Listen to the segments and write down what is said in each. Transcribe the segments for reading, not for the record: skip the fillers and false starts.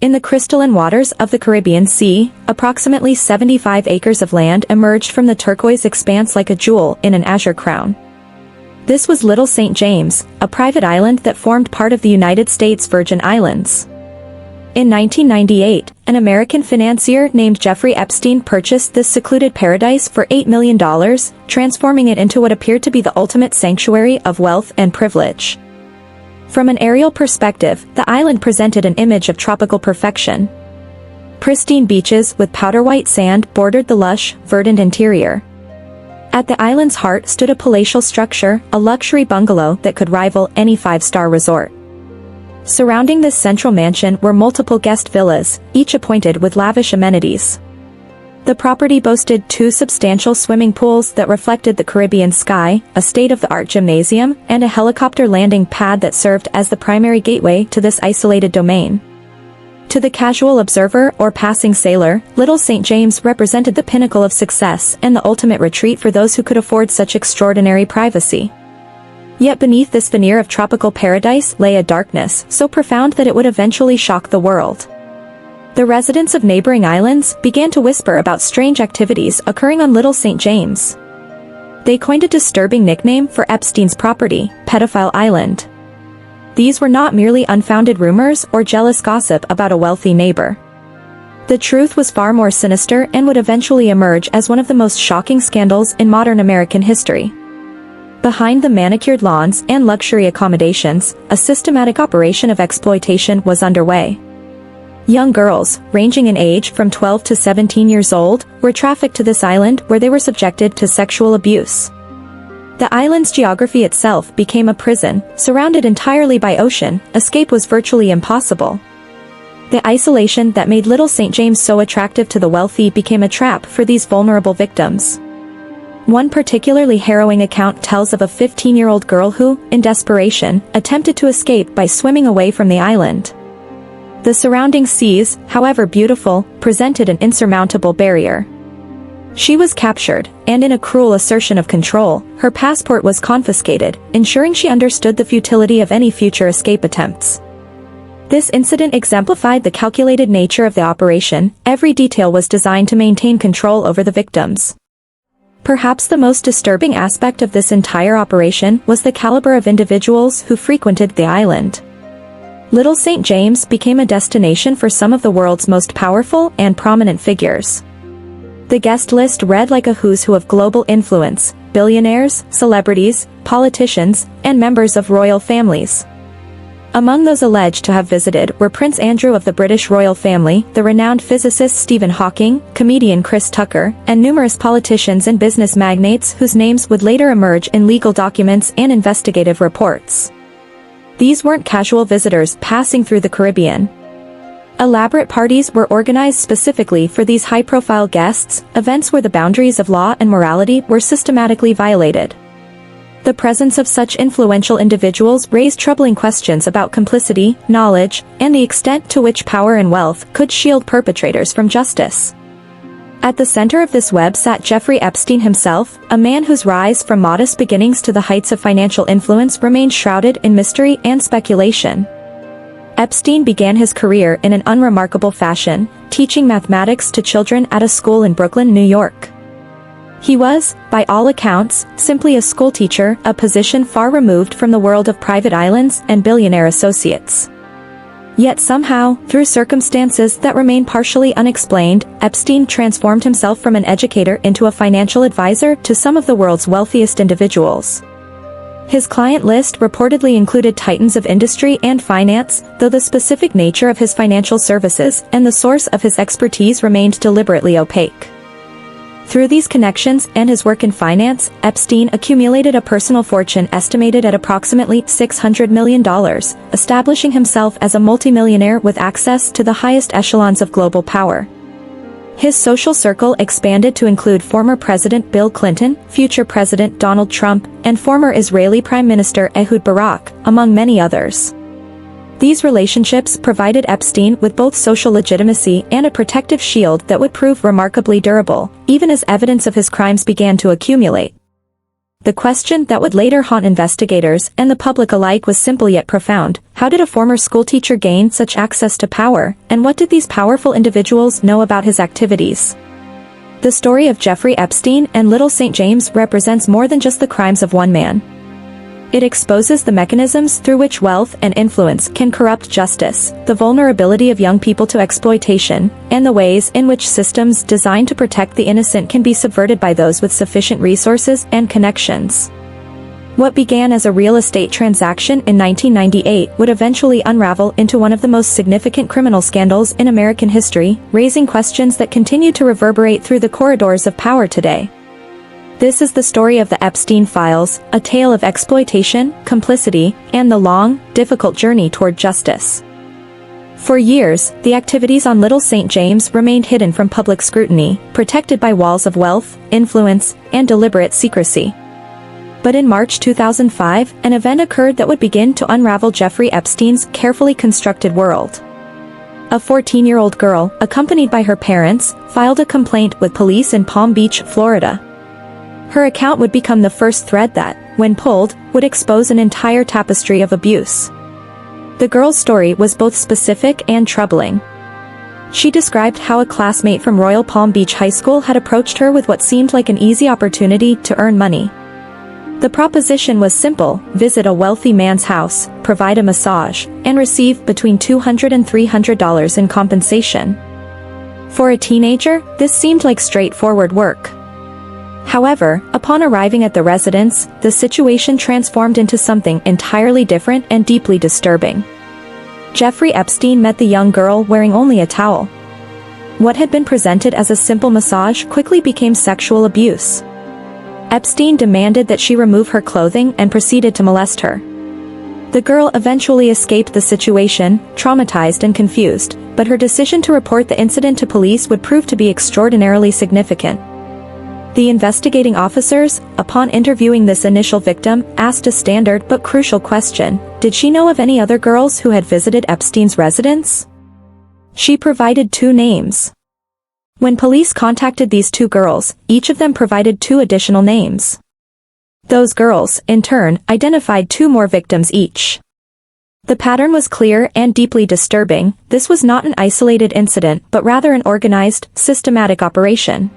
In the crystalline waters of the Caribbean Sea, approximately 75 acres of land emerged from the turquoise expanse like a jewel in an azure crown. This was Little St. James, a private island that formed part of the United States Virgin Islands. In 1998, an American financier named Jeffrey Epstein purchased this secluded paradise for $8 million, transforming it into what appeared to be the ultimate sanctuary of wealth and privilege. From an aerial perspective, the island presented an image of tropical perfection. Pristine beaches with powder-white sand bordered the lush, verdant interior. At the island's heart stood a palatial structure, a luxury bungalow that could rival any five-star resort. Surrounding this central mansion were multiple guest villas, each appointed with lavish amenities. The property boasted 2 substantial swimming pools that reflected the Caribbean sky, a state-of-the-art gymnasium, and a helicopter landing pad that served as the primary gateway to this isolated domain. To the casual observer or passing sailor, Little St. James represented the pinnacle of success and the ultimate retreat for those who could afford such extraordinary privacy. Yet beneath this veneer of tropical paradise lay a darkness so profound that it would eventually shock the world. The residents of neighboring islands began to whisper about strange activities occurring on Little St. James. They coined a disturbing nickname for Epstein's property, Pedophile Island. These were not merely unfounded rumors or jealous gossip about a wealthy neighbor. The truth was far more sinister and would eventually emerge as one of the most shocking scandals in modern American history. Behind the manicured lawns and luxury accommodations, a systematic operation of exploitation was underway. Young girls, ranging in age from 12 to 17 years old, were trafficked to this island where they were subjected to sexual abuse. The island's geography itself became a prison, surrounded entirely by ocean. Escape was virtually impossible. The isolation that made Little St. James so attractive to the wealthy became a trap for these vulnerable victims. One particularly harrowing account tells of a 15-year-old girl who, in desperation, attempted to escape by swimming away from the island. The surrounding seas, however beautiful, presented an insurmountable barrier. She was captured, and in a cruel assertion of control, her passport was confiscated, ensuring she understood the futility of any future escape attempts. This incident exemplified the calculated nature of the operation. Every detail was designed to maintain control over the victims. Perhaps the most disturbing aspect of this entire operation was the caliber of individuals who frequented the island. Little St. James became a destination for some of the world's most powerful and prominent figures. The guest list read like a who's who of global influence: billionaires, celebrities, politicians, and members of royal families. Among those alleged to have visited were Prince Andrew of the British royal family, the renowned physicist Stephen Hawking, comedian Chris Tucker, and numerous politicians and business magnates whose names would later emerge in legal documents and investigative reports. These weren't casual visitors passing through the Caribbean. Elaborate parties were organized specifically for these high-profile guests, events where the boundaries of law and morality were systematically violated. The presence of such influential individuals raised troubling questions about complicity, knowledge, and the extent to which power and wealth could shield perpetrators from justice. At the center of this web sat Jeffrey Epstein himself, a man whose rise from modest beginnings to the heights of financial influence remained shrouded in mystery and speculation. Epstein began his career in an unremarkable fashion, teaching mathematics to children at a school in Brooklyn, New York. He was, by all accounts, simply a schoolteacher, a position far removed from the world of private islands and billionaire associates. Yet somehow, through circumstances that remain partially unexplained, Epstein transformed himself from an educator into a financial advisor to some of the world's wealthiest individuals. His client list reportedly included titans of industry and finance, though the specific nature of his financial services and the source of his expertise remained deliberately opaque. Through these connections and his work in finance, Epstein accumulated a personal fortune estimated at approximately $600 million, establishing himself as a multimillionaire with access to the highest echelons of global power. His social circle expanded to include former President Bill Clinton, future President Donald Trump, and former Israeli Prime Minister Ehud Barak, among many others. These relationships provided Epstein with both social legitimacy and a protective shield that would prove remarkably durable, even as evidence of his crimes began to accumulate. The question that would later haunt investigators and the public alike was simple yet profound. How did a former schoolteacher gain such access to power, and what did these powerful individuals know about his activities? The story of Jeffrey Epstein and Little St. James represents more than just the crimes of one man. It exposes the mechanisms through which wealth and influence can corrupt justice, the vulnerability of young people to exploitation, and the ways in which systems designed to protect the innocent can be subverted by those with sufficient resources and connections. What began as a real estate transaction in 1998 would eventually unravel into one of the most significant criminal scandals in American history, raising questions that continue to reverberate through the corridors of power today. This is the story of the Epstein Files, a tale of exploitation, complicity, and the long, difficult journey toward justice. For years, the activities on Little St. James remained hidden from public scrutiny, protected by walls of wealth, influence, and deliberate secrecy. But in March 2005, an event occurred that would begin to unravel Jeffrey Epstein's carefully constructed world. A 14-year-old girl, accompanied by her parents, filed a complaint with police in Palm Beach, Florida. Her account would become the first thread that, when pulled, would expose an entire tapestry of abuse. The girl's story was both specific and troubling. She described how a classmate from Royal Palm Beach High School had approached her with what seemed like an easy opportunity to earn money. The proposition was simple: visit a wealthy man's house, provide a massage, and receive between $200 and $300 in compensation. For a teenager, this seemed like straightforward work. However, upon arriving at the residence, the situation transformed into something entirely different and deeply disturbing. Jeffrey Epstein met the young girl wearing only a towel. What had been presented as a simple massage quickly became sexual abuse. Epstein demanded that she remove her clothing and proceeded to molest her. The girl eventually escaped the situation, traumatized and confused, but her decision to report the incident to police would prove to be extraordinarily significant. The investigating officers, upon interviewing this initial victim, asked a standard but crucial question: did she know of any other girls who had visited Epstein's residence? She provided 2 names. When police contacted these 2 girls, each of them provided 2 additional names. Those girls, in turn, identified 2 more victims each. The pattern was clear and deeply disturbing. This was not an isolated incident but rather an organized, systematic operation.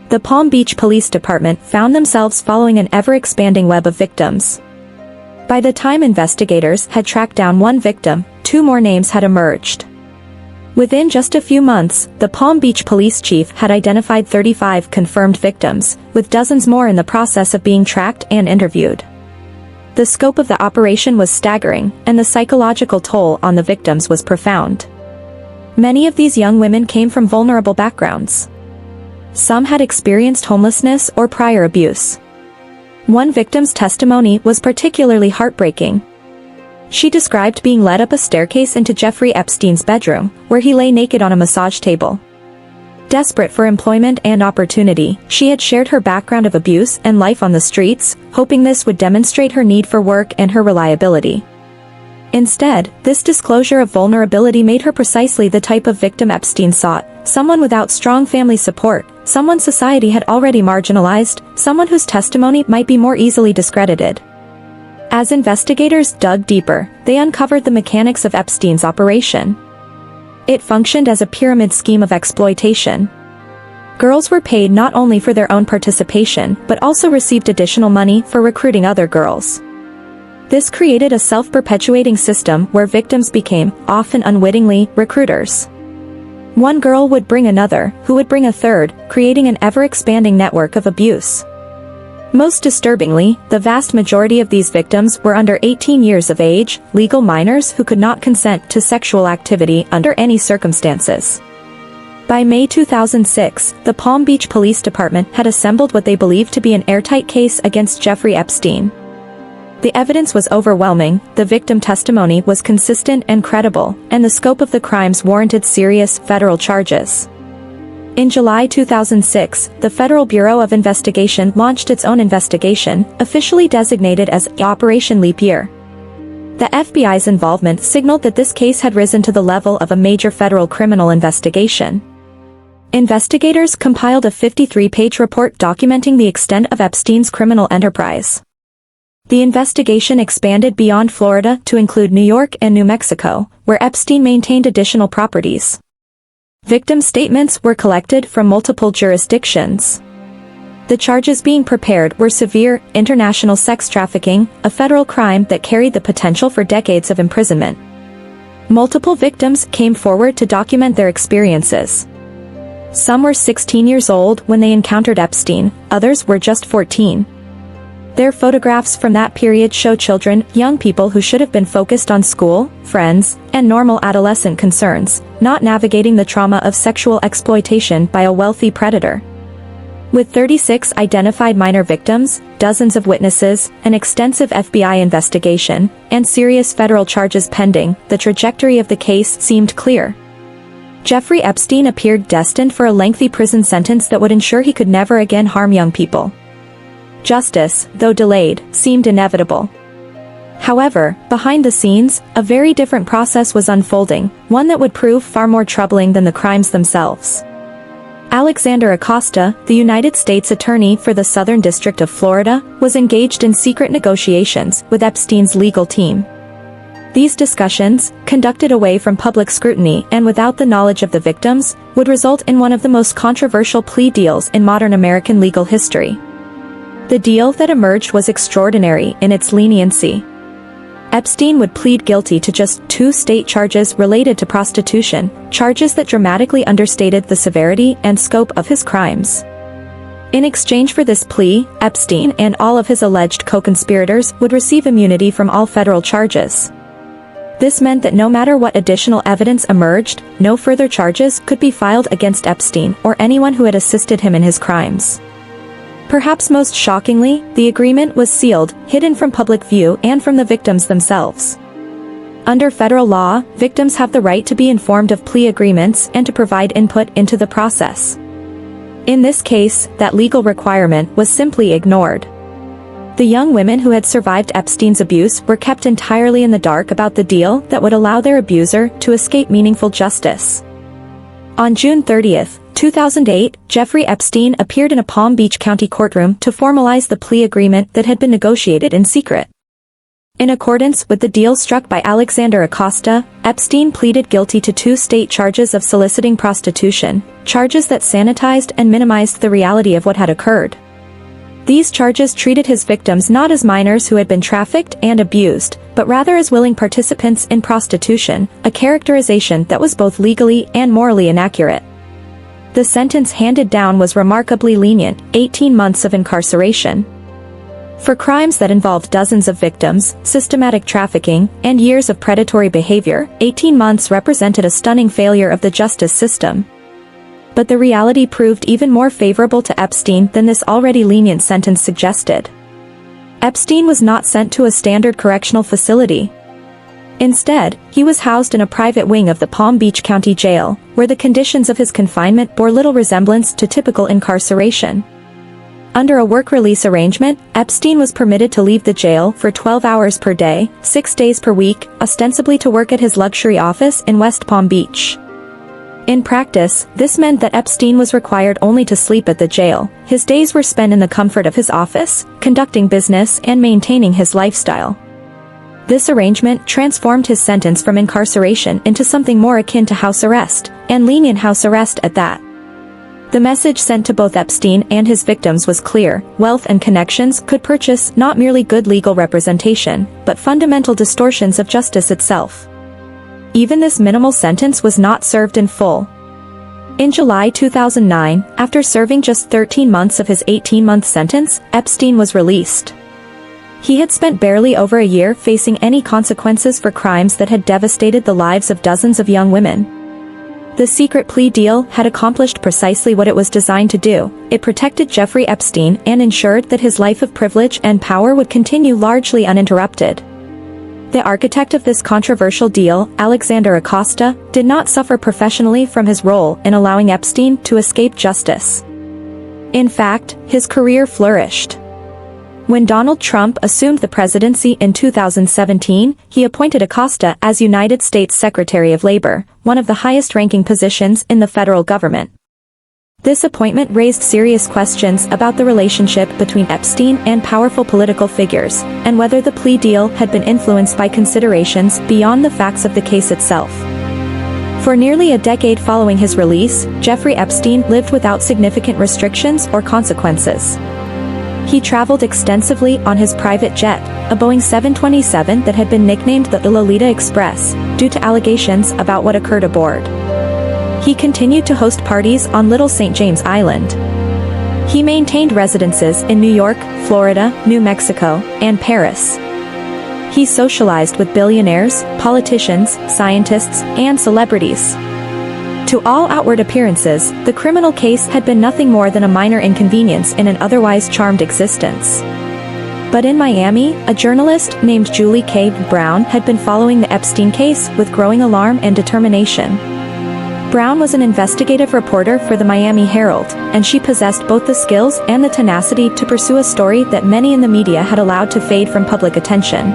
The Palm Beach Police Department found themselves following an ever-expanding web of victims. By the time investigators had tracked down 1 victim, 2 more names had emerged. Within just a few months, the Palm Beach police chief had identified 35 confirmed victims, with dozens more in the process of being tracked and interviewed. The scope of the operation was staggering, and the psychological toll on the victims was profound. Many of these young women came from vulnerable backgrounds. Some had experienced homelessness or prior abuse. One victim's testimony was particularly heartbreaking. She described being led up a staircase into Jeffrey Epstein's bedroom, where he lay naked on a massage table. Desperate for employment and opportunity, she had shared her background of abuse and life on the streets, hoping this would demonstrate her need for work and her reliability. Instead, this disclosure of vulnerability made her precisely the type of victim Epstein sought: someone without strong family support, someone society had already marginalized, someone whose testimony might be more easily discredited. As investigators dug deeper, they uncovered the mechanics of Epstein's operation. It functioned as a pyramid scheme of exploitation. Girls were paid not only for their own participation but also received additional money for recruiting other girls. This created a self-perpetuating system where victims became, often unwittingly, recruiters. One girl would bring another, who would bring a third, creating an ever-expanding network of abuse. Most disturbingly, the vast majority of these victims were under 18 years of age, legal minors who could not consent to sexual activity under any circumstances. By May 2006, the Palm Beach Police Department had assembled what they believed to be an airtight case against Jeffrey Epstein. The evidence was overwhelming, the victim testimony was consistent and credible, and the scope of the crimes warranted serious, federal charges. In July 2006, the Federal Bureau of Investigation launched its own investigation, officially designated as Operation Leap Year. The FBI's involvement signaled that this case had risen to the level of a major federal criminal investigation. Investigators compiled a 53-page report documenting the extent of Epstein's criminal enterprise. The investigation expanded beyond Florida to include New York and New Mexico, where Epstein maintained additional properties. Victim statements were collected from multiple jurisdictions. The charges being prepared were severe international sex trafficking, a federal crime that carried the potential for decades of imprisonment. Multiple victims came forward to document their experiences. Some were 16 years old when they encountered Epstein, others were just 14. Their photographs from that period show children, young people who should have been focused on school, friends, and normal adolescent concerns, not navigating the trauma of sexual exploitation by a wealthy predator. With 36 identified minor victims, dozens of witnesses, an extensive FBI investigation, and serious federal charges pending, the trajectory of the case seemed clear. Jeffrey Epstein appeared destined for a lengthy prison sentence that would ensure he could never again harm young people. Justice, though delayed, seemed inevitable. However, behind the scenes, a very different process was unfolding, one that would prove far more troubling than the crimes themselves. Alexander Acosta, the United States Attorney for the Southern District of Florida, was engaged in secret negotiations with Epstein's legal team. These discussions, conducted away from public scrutiny and without the knowledge of the victims, would result in one of the most controversial plea deals in modern American legal history. The deal that emerged was extraordinary in its leniency. Epstein would plead guilty to just 2 state charges related to prostitution, charges that dramatically understated the severity and scope of his crimes. In exchange for this plea, Epstein and all of his alleged co-conspirators would receive immunity from all federal charges. This meant that no matter what additional evidence emerged, no further charges could be filed against Epstein or anyone who had assisted him in his crimes. Perhaps most shockingly, the agreement was sealed, hidden from public view and from the victims themselves. Under federal law, victims have the right to be informed of plea agreements and to provide input into the process. In this case, that legal requirement was simply ignored. The young women who had survived Epstein's abuse were kept entirely in the dark about the deal that would allow their abuser to escape meaningful justice. On June 30, 2008, Jeffrey Epstein appeared in a Palm Beach County courtroom to formalize the plea agreement that had been negotiated in secret. In accordance with the deal struck by Alexander Acosta, Epstein pleaded guilty to 2 state charges of soliciting prostitution, charges that sanitized and minimized the reality of what had occurred. These charges treated his victims not as minors who had been trafficked and abused, but rather as willing participants in prostitution, a characterization that was both legally and morally inaccurate. The sentence handed down was remarkably lenient, 18 months of incarceration. For crimes that involved dozens of victims, systematic trafficking, and years of predatory behavior, 18 months represented a stunning failure of the justice system. But the reality proved even more favorable to Epstein than this already lenient sentence suggested. Epstein was not sent to a standard correctional facility. Instead, he was housed in a private wing of the Palm Beach County Jail, where the conditions of his confinement bore little resemblance to typical incarceration. Under a work-release arrangement, Epstein was permitted to leave the jail for 12 hours per day, 6 days per week, ostensibly to work at his luxury office in West Palm Beach. In practice, this meant that Epstein was required only to sleep at the jail. His days were spent in the comfort of his office, conducting business and maintaining his lifestyle. This arrangement transformed his sentence from incarceration into something more akin to house arrest, and lenient house arrest at that. The message sent to both Epstein and his victims was clear: wealth and connections could purchase not merely good legal representation, but fundamental distortions of justice itself. Even this minimal sentence was not served in full. In July 2009, after serving just 13 months of his 18-month sentence, Epstein was released. He had spent barely over a year facing any consequences for crimes that had devastated the lives of dozens of young women. The secret plea deal had accomplished precisely what it was designed to do. It protected Jeffrey Epstein and ensured that his life of privilege and power would continue largely uninterrupted. The architect of this controversial deal, Alexander Acosta, did not suffer professionally from his role in allowing Epstein to escape justice. In fact, his career flourished. When Donald Trump assumed the presidency in 2017, he appointed Acosta as United States Secretary of Labor, one of the highest-ranking positions in the federal government. This appointment raised serious questions about the relationship between Epstein and powerful political figures, and whether the plea deal had been influenced by considerations beyond the facts of the case itself. For nearly a decade following his release, Jeffrey Epstein lived without significant restrictions or consequences. He traveled extensively on his private jet, a Boeing 727 that had been nicknamed the Lolita Express, due to allegations about what occurred aboard. He continued to host parties on Little St. James Island. He maintained residences in New York, Florida, New Mexico, and Paris. He socialized with billionaires, politicians, scientists, and celebrities. To all outward appearances, the criminal case had been nothing more than a minor inconvenience in an otherwise charmed existence. But in Miami, a journalist named Julie K. Brown had been following the Epstein case with growing alarm and determination. Brown was an investigative reporter for the Miami Herald, and she possessed both the skills and the tenacity to pursue a story that many in the media had allowed to fade from public attention.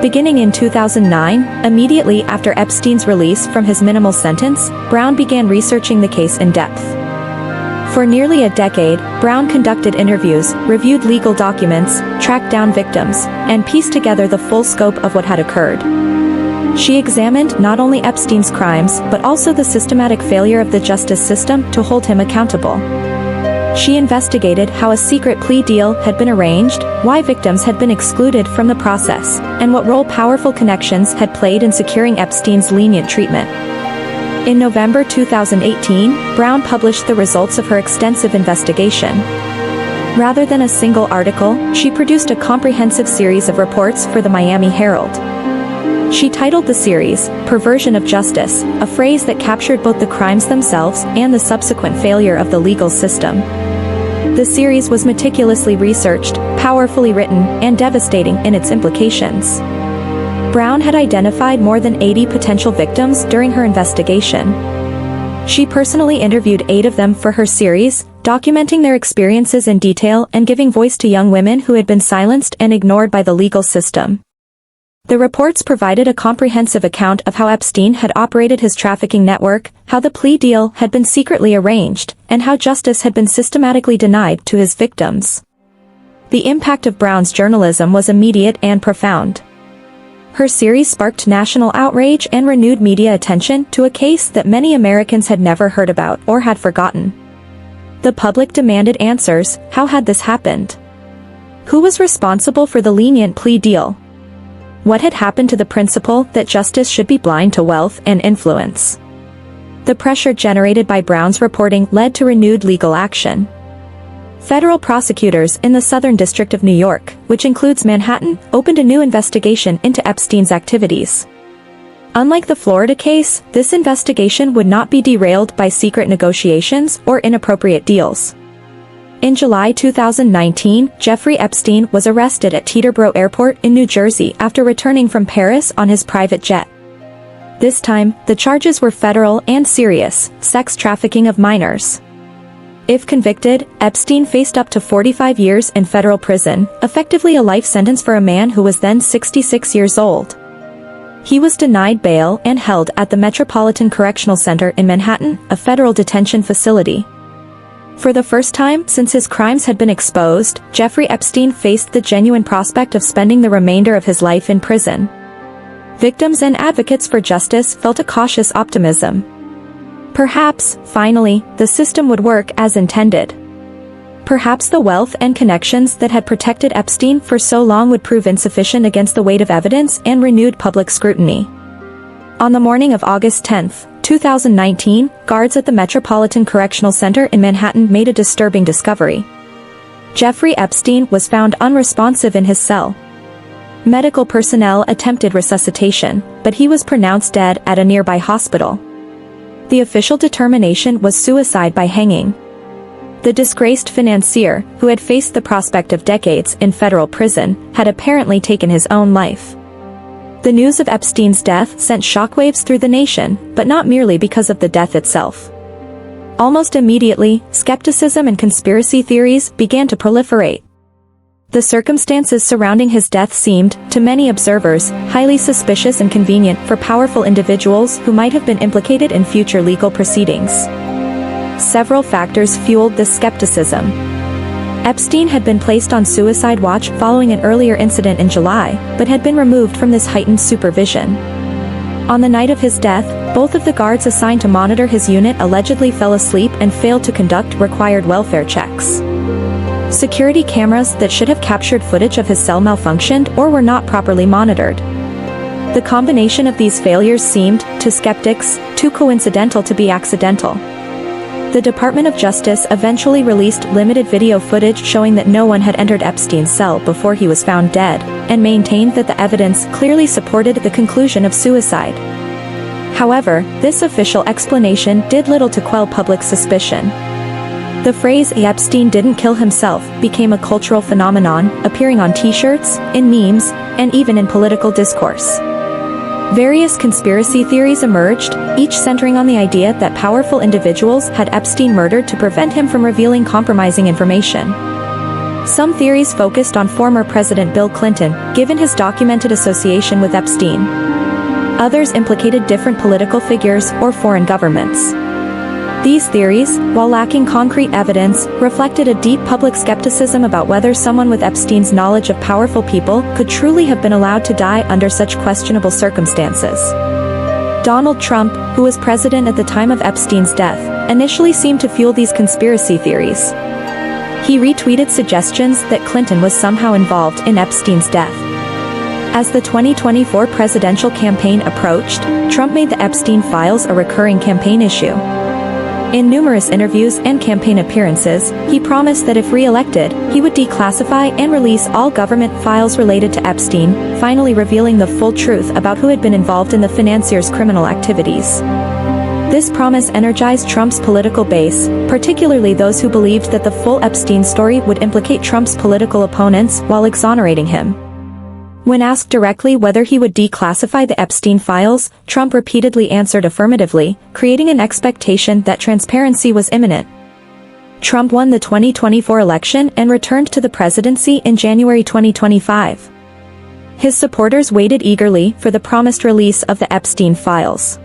Beginning in 2009, immediately after Epstein's release from his minimal sentence, Brown began researching the case in depth. For nearly a decade, Brown conducted interviews, reviewed legal documents, tracked down victims, and pieced together the full scope of what had occurred. She examined not only Epstein's crimes but also the systematic failure of the justice system to hold him accountable. She investigated how a secret plea deal had been arranged, why victims had been excluded from the process, and what role powerful connections had played in securing Epstein's lenient treatment. In November 2018, Brown published the results of her extensive investigation. Rather than a single article, she produced a comprehensive series of reports for the Miami Herald. She titled the series, "Perversion of Justice," a phrase that captured both the crimes themselves and the subsequent failure of the legal system. The series was meticulously researched, powerfully written, and devastating in its implications. Brown had identified more than 80 potential victims during her investigation. She personally interviewed 8 of them for her series, documenting their experiences in detail and giving voice to young women who had been silenced and ignored by the legal system. The reports provided a comprehensive account of how Epstein had operated his trafficking network, how the plea deal had been secretly arranged, and how justice had been systematically denied to his victims. The impact of Brown's journalism was immediate and profound. Her series sparked national outrage and renewed media attention to a case that many Americans had never heard about or had forgotten. The public demanded answers. How had this happened? Who was responsible for the lenient plea deal? What had happened to the principle that justice should be blind to wealth and influence? The pressure generated by Brown's reporting led to renewed legal action. Federal prosecutors in the Southern District of New York, which includes Manhattan, opened a new investigation into Epstein's activities. Unlike the Florida case, this investigation would not be derailed by secret negotiations or inappropriate deals. In July 2019, Jeffrey Epstein was arrested at Teterboro Airport in New Jersey after returning from Paris on his private jet. This time, the charges were federal and serious: sex trafficking of minors. If convicted, Epstein faced up to 45 years in federal prison, effectively a life sentence for a man who was then 66 years old. He was denied bail and held at the Metropolitan Correctional Center in Manhattan, a federal detention facility. For the first time since his crimes had been exposed, Jeffrey Epstein faced the genuine prospect of spending the remainder of his life in prison. Victims and advocates for justice felt a cautious optimism. Perhaps, finally, the system would work as intended. Perhaps the wealth and connections that had protected Epstein for so long would prove insufficient against the weight of evidence and renewed public scrutiny. On the morning of August 10, 2019, guards at the Metropolitan Correctional Center in Manhattan made a disturbing discovery. Jeffrey Epstein was found unresponsive in his cell. Medical personnel attempted resuscitation, but he was pronounced dead at a nearby hospital. The official determination was suicide by hanging. The disgraced financier, who had faced the prospect of decades in federal prison, had apparently taken his own life. The news of Epstein's death sent shockwaves through the nation, but not merely because of the death itself. Almost immediately, skepticism and conspiracy theories began to proliferate. The circumstances surrounding his death seemed, to many observers, highly suspicious and convenient for powerful individuals who might have been implicated in future legal proceedings. several factors fueled this skepticism. Epstein had been placed on suicide watch following an earlier incident in July, but had been removed from this heightened supervision. On the night of his death, both of the guards assigned to monitor his unit allegedly fell asleep and failed to conduct required welfare checks. Security cameras that should have captured footage of his cell malfunctioned or were not properly monitored. The combination of these failures seemed, to skeptics, too coincidental to be accidental. The Department of Justice eventually released limited video footage showing that no one had entered Epstein's cell before he was found dead, and maintained that the evidence clearly supported the conclusion of suicide. However, this official explanation did little to quell public suspicion. The phrase "Epstein didn't kill himself" became a cultural phenomenon, appearing on t-shirts, in memes, and even in political discourse. Various conspiracy theories emerged, each centering on the idea that powerful individuals had Epstein murdered to prevent him from revealing compromising information. Some theories focused on former President Bill Clinton, given his documented association with Epstein. Others implicated different political figures or foreign governments. These theories, while lacking concrete evidence, reflected a deep public skepticism about whether someone with Epstein's knowledge of powerful people could truly have been allowed to die under such questionable circumstances. Donald Trump, who was president at the time of Epstein's death, initially seemed to fuel these conspiracy theories. He retweeted suggestions that Clinton was somehow involved in Epstein's death. As the 2024 presidential campaign approached, Trump made the Epstein Files a recurring campaign issue. In numerous interviews and campaign appearances, he promised that if re-elected, he would declassify and release all government files related to Epstein, finally revealing the full truth about who had been involved in the financier's criminal activities. This promise energized Trump's political base, particularly those who believed that the full Epstein story would implicate Trump's political opponents while exonerating him. When asked directly whether he would declassify the Epstein files, Trump repeatedly answered affirmatively, creating an expectation that transparency was imminent. Trump won the 2024 election and returned to the presidency in January 2025. His supporters waited eagerly for the promised release of the Epstein files.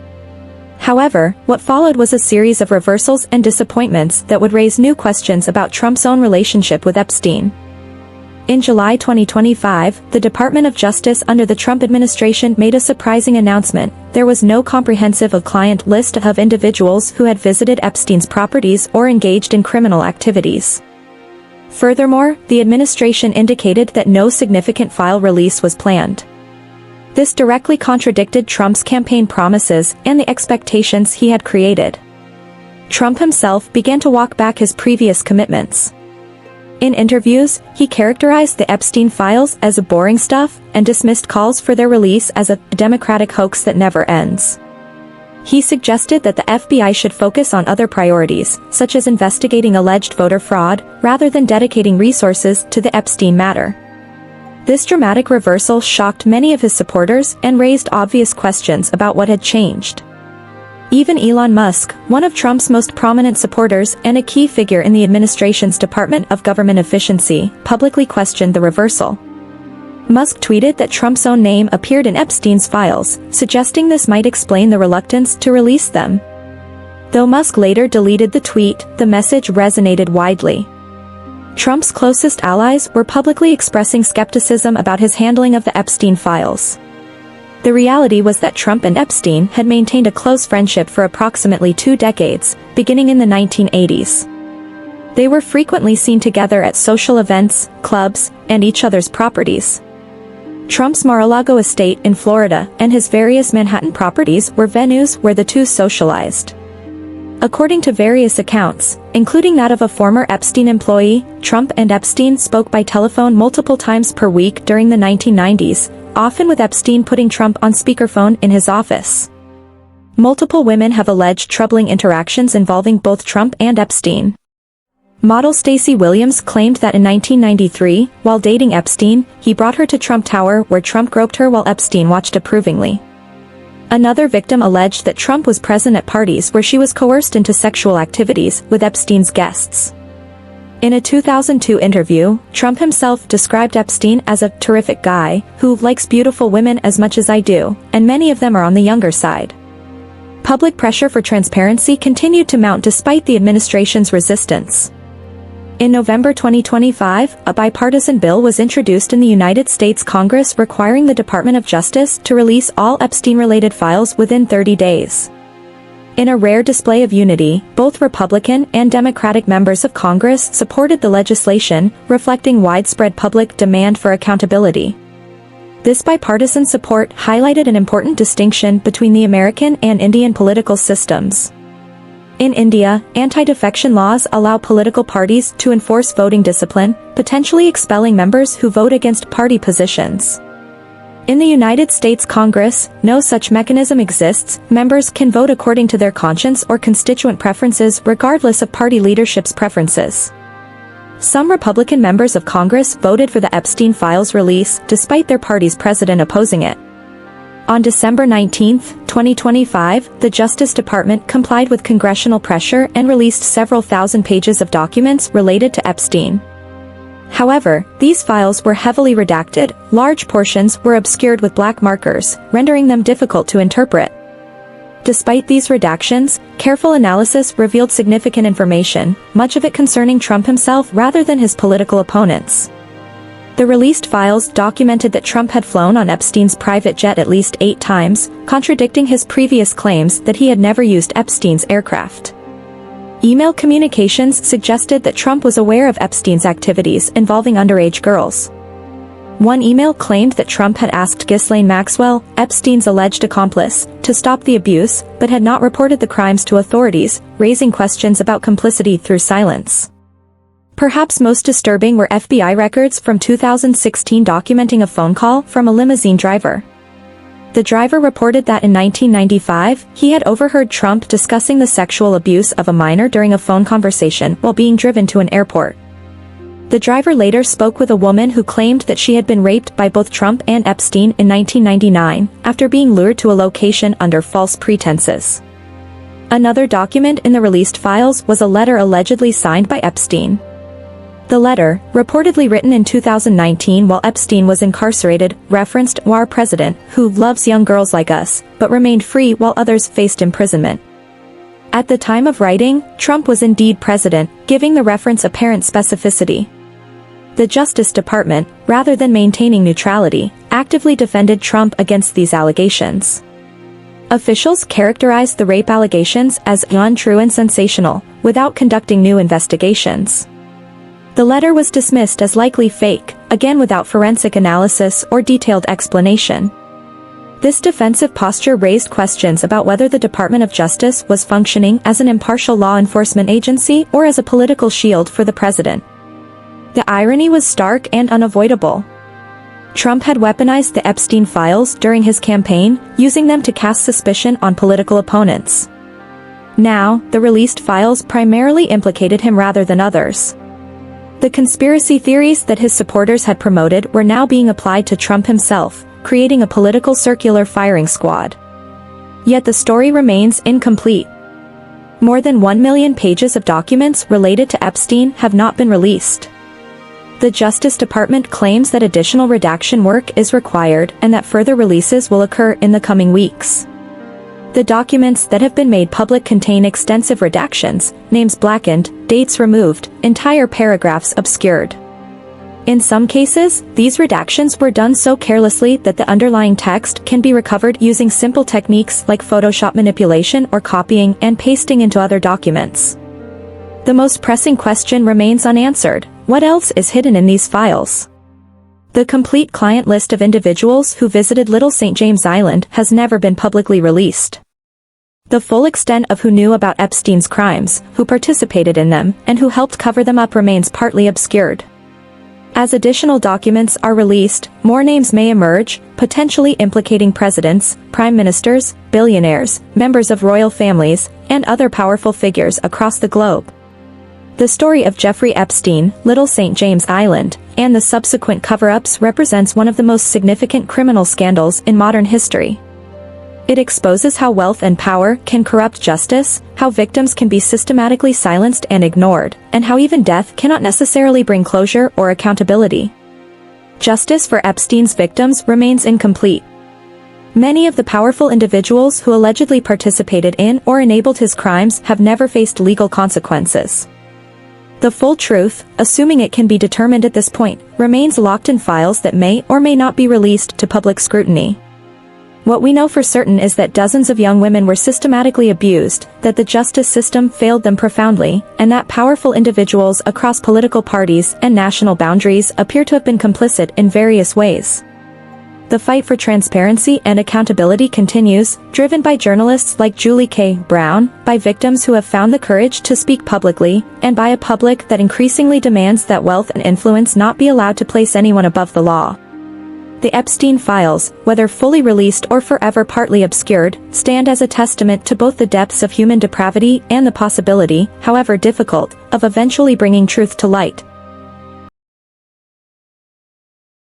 However, what followed was a series of reversals and disappointments that would raise new questions about Trump's own relationship with Epstein. In July 2025, the Department of Justice under the Trump administration made a surprising announcement: there was no comprehensive client list of individuals who had visited Epstein's properties or engaged in criminal activities. Furthermore, the administration indicated that no significant file release was planned. This directly contradicted Trump's campaign promises and the expectations he had created. Trump himself began to walk back his previous commitments. In interviews, he characterized the Epstein files as boring stuff and dismissed calls for their release as a Democratic hoax that never ends. He suggested that the FBI should focus on other priorities, such as investigating alleged voter fraud, rather than dedicating resources to the Epstein matter. This dramatic reversal shocked many of his supporters and raised obvious questions about what had changed. Even Elon Musk, one of Trump's most prominent supporters and a key figure in the administration's Department of Government Efficiency, publicly questioned the reversal. Musk tweeted that Trump's own name appeared in Epstein's files, suggesting this might explain the reluctance to release them. Though Musk later deleted the tweet, the message resonated widely. Trump's closest allies were publicly expressing skepticism about his handling of the Epstein files. The reality was that Trump and Epstein had maintained a close friendship for approximately 2 decades, beginning in the 1980s. They were frequently seen together at social events, clubs, and each other's properties. Trump's Mar-a-Lago estate in Florida and his various Manhattan properties were venues where the two socialized. According to various accounts, including that of a former Epstein employee, Trump and Epstein spoke by telephone multiple times per week during the 1990s, often with Epstein putting Trump on speakerphone in his office. Multiple women have alleged troubling interactions involving both Trump and Epstein. Model Stacey Williams claimed that in 1993, while dating Epstein, he brought her to Trump Tower where Trump groped her while Epstein watched approvingly. Another victim alleged that Trump was present at parties where she was coerced into sexual activities with Epstein's guests. In a 2002 interview, Trump himself described Epstein as a terrific guy who likes beautiful women as much as I do, and many of them are on the younger side. Public pressure for transparency continued to mount despite the administration's resistance. In November 2025, a bipartisan bill was introduced in the United States Congress requiring the Department of Justice to release all Epstein-related files within 30 days. In a rare display of unity, both Republican and Democratic members of Congress supported the legislation, reflecting widespread public demand for accountability. This bipartisan support highlighted an important distinction between the American and Indian political systems. In India, anti-defection laws allow political parties to enforce voting discipline, potentially expelling members who vote against party positions. In the United States Congress, no such mechanism exists. Members can vote according to their conscience or constituent preferences regardless of party leadership's preferences. Some Republican members of Congress voted for the Epstein Files release despite their party's president opposing it. On December 19, 2025, the Justice Department complied with congressional pressure and released several thousand pages of documents related to Epstein. However, these files were heavily redacted, large portions were obscured with black markers, rendering them difficult to interpret. Despite these redactions, careful analysis revealed significant information, much of it concerning Trump himself rather than his political opponents. The released files documented that Trump had flown on Epstein's private jet at least 8 times, contradicting his previous claims that he had never used Epstein's aircraft. Email communications suggested that Trump was aware of Epstein's activities involving underage girls. One email claimed that Trump had asked Ghislaine Maxwell, Epstein's alleged accomplice, to stop the abuse, but had not reported the crimes to authorities, raising questions about complicity through silence. Perhaps most disturbing were FBI records from 2016 documenting a phone call from a limousine driver. The driver reported that in 1995, he had overheard Trump discussing the sexual abuse of a minor during a phone conversation while being driven to an airport. The driver later spoke with a woman who claimed that she had been raped by both Trump and Epstein in 1999, after being lured to a location under false pretenses. Another document in the released files was a letter allegedly signed by Epstein. The letter, reportedly written in 2019 while Epstein was incarcerated, referenced our president, who loves young girls like us, but remained free while others faced imprisonment. At the time of writing, Trump was indeed president, giving the reference apparent specificity. The Justice Department, rather than maintaining neutrality, actively defended Trump against these allegations. Officials characterized the rape allegations as untrue and sensational, without conducting new investigations. The letter was dismissed as likely fake, again without forensic analysis or detailed explanation. This defensive posture raised questions about whether the Department of Justice was functioning as an impartial law enforcement agency or as a political shield for the president. The irony was stark and unavoidable. Trump had weaponized the Epstein files during his campaign, using them to cast suspicion on political opponents. Now, the released files primarily implicated him rather than others. The conspiracy theories that his supporters had promoted were now being applied to Trump himself, creating a political circular firing squad. Yet the story remains incomplete. More than 1 million pages of documents related to Epstein have not been released. The Justice Department claims that additional redaction work is required and that further releases will occur in the coming weeks. The documents that have been made public contain extensive redactions, names blackened, dates removed, entire paragraphs obscured. In some cases, these redactions were done so carelessly that the underlying text can be recovered using simple techniques like Photoshop manipulation or copying and pasting into other documents. The most pressing question remains unanswered: what else is hidden in these files? The complete client list of individuals who visited Little St. James Island has never been publicly released. The full extent of who knew about Epstein's crimes, who participated in them, and who helped cover them up remains partly obscured. As additional documents are released, more names may emerge, potentially implicating presidents, prime ministers, billionaires, members of royal families, and other powerful figures across the globe. The story of Jeffrey Epstein, Little St. James Island, and the subsequent cover-ups represents one of the most significant criminal scandals in modern history. It exposes how wealth and power can corrupt justice, how victims can be systematically silenced and ignored, and how even death cannot necessarily bring closure or accountability. Justice for Epstein's victims remains incomplete. Many of the powerful individuals who allegedly participated in or enabled his crimes have never faced legal consequences. The full truth, assuming it can be determined at this point, remains locked in files that may or may not be released to public scrutiny. What we know for certain is that dozens of young women were systematically abused, that the justice system failed them profoundly, and that powerful individuals across political parties and national boundaries appear to have been complicit in various ways. The fight for transparency and accountability continues, driven by journalists like Julie K. Brown, by victims who have found the courage to speak publicly, and by a public that increasingly demands that wealth and influence not be allowed to place anyone above the law. The Epstein Files, whether fully released or forever partly obscured, stand as a testament to both the depths of human depravity and the possibility, however difficult, of eventually bringing truth to light.